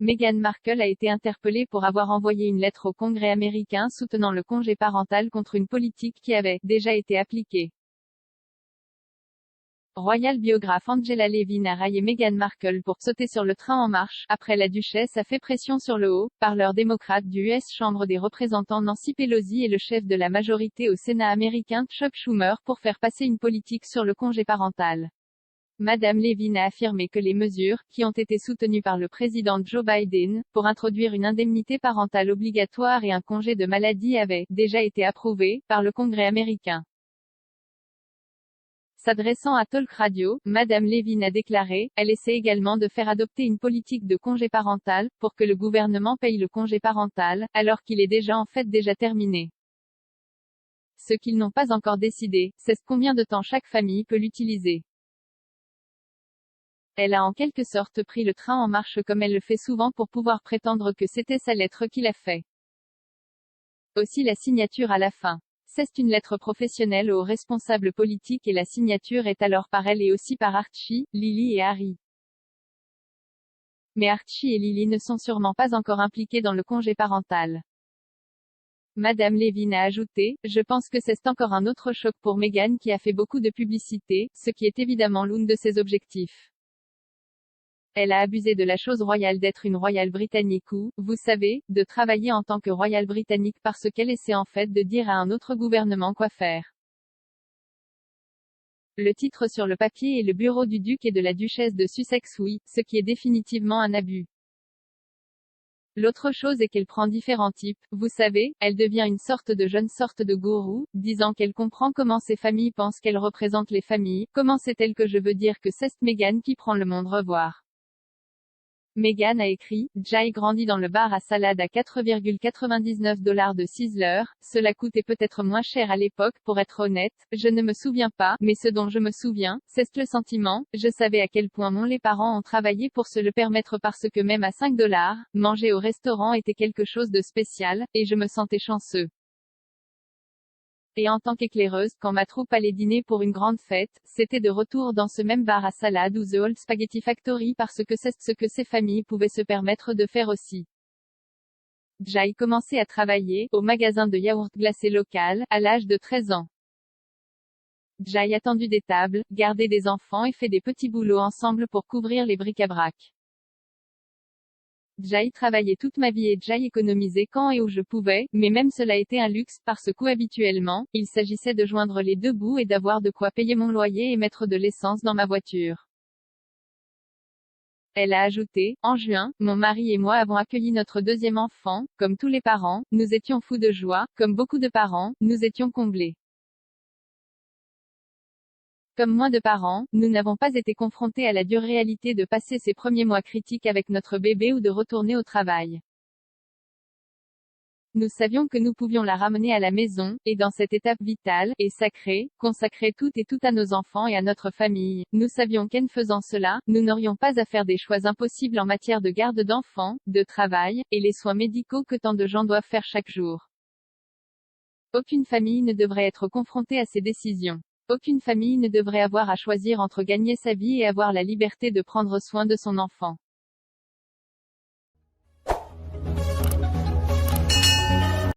Meghan Markle a été interpellée pour avoir envoyé une lettre au Congrès américain soutenant le congé parental contre une politique qui avait déjà été appliquée. Royal biographe Angela Levin a raillé Meghan Markle pour sauter sur le train en marche, après la duchesse a fait pression sur le haut-parleur démocrate du US Chambre des représentants Nancy Pelosi et le chef de la majorité au Sénat américain Chuck Schumer pour faire passer une politique sur le congé parental. Madame Levin a affirmé que les mesures, qui ont été soutenues par le président Joe Biden, pour introduire une indemnité parentale obligatoire et un congé de maladie avaient déjà été approuvées par le Congrès américain. S'adressant à Talk Radio, Madame Levin a déclaré, elle essaie également de faire adopter une politique de congé parental, pour que le gouvernement paye le congé parental, alors qu'il est déjà terminé. Ce qu'ils n'ont pas encore décidé, c'est combien de temps chaque famille peut l'utiliser. Elle a en quelque sorte pris le train en marche comme elle le fait souvent pour pouvoir prétendre que c'était sa lettre qui l'a fait. Aussi la signature à la fin. C'est une lettre professionnelle aux responsables politiques et la signature est alors par elle et aussi par Archie, Lily et Harry. Mais Archie et Lily ne sont sûrement pas encore impliqués dans le congé parental. Madame Levin a ajouté, je pense que c'est encore un autre choc pour Meghan qui a fait beaucoup de publicité, ce qui est évidemment l'un de ses objectifs. Elle a abusé de la chose royale d'être une royale britannique ou, vous savez, de travailler en tant que royale britannique parce qu'elle essaie en fait de dire à un autre gouvernement quoi faire. Le titre sur le papier est le bureau du duc et de la duchesse de Sussex oui, ce qui est définitivement un abus. L'autre chose est qu'elle prend différents types, vous savez, elle devient une sorte de gourou, disant qu'elle comprend comment ces familles pensent qu'elle représente les familles, comment c'est-elle que je veux dire que c'est Meghan qui prend le monde revoir. Meghan a écrit, Jay grandit dans le bar à salade à $4,99 de Sizzler, cela coûtait peut-être moins cher à l'époque, pour être honnête, je ne me souviens pas, mais ce dont je me souviens, c'est le sentiment, je savais à quel point les parents ont travaillé pour se le permettre parce que même à $5, manger au restaurant était quelque chose de spécial, et je me sentais chanceux. Et en tant qu'éclaireuse, quand ma troupe allait dîner pour une grande fête, c'était de retour dans ce même bar à salade ou The Old Spaghetti Factory parce que c'est ce que ces familles pouvaient se permettre de faire aussi. Jay commençait à travailler, au magasin de yaourt glacé local, à l'âge de 13 ans. Jay a tendu des tables, gardé des enfants et fait des petits boulots ensemble pour couvrir les bric-à-brac. Jay travaillait toute ma vie et Jay économisait quand et où je pouvais, mais même cela était un luxe, parce que habituellement, il s'agissait de joindre les deux bouts et d'avoir de quoi payer mon loyer et mettre de l'essence dans ma voiture. Elle a ajouté, en juin, mon mari et moi avons accueilli notre deuxième enfant, comme tous les parents, nous étions fous de joie, comme beaucoup de parents, nous étions comblés. Comme moins de parents, nous n'avons pas été confrontés à la dure réalité de passer ces premiers mois critiques avec notre bébé ou de retourner au travail. Nous savions que nous pouvions la ramener à la maison, et dans cette étape vitale, et sacrée, consacrer toutes et tout à nos enfants et à notre famille, nous savions qu'en faisant cela, nous n'aurions pas à faire des choix impossibles en matière de garde d'enfants, de travail, et les soins médicaux que tant de gens doivent faire chaque jour. Aucune famille ne devrait être confrontée à ces décisions. Aucune famille ne devrait avoir à choisir entre gagner sa vie et avoir la liberté de prendre soin de son enfant.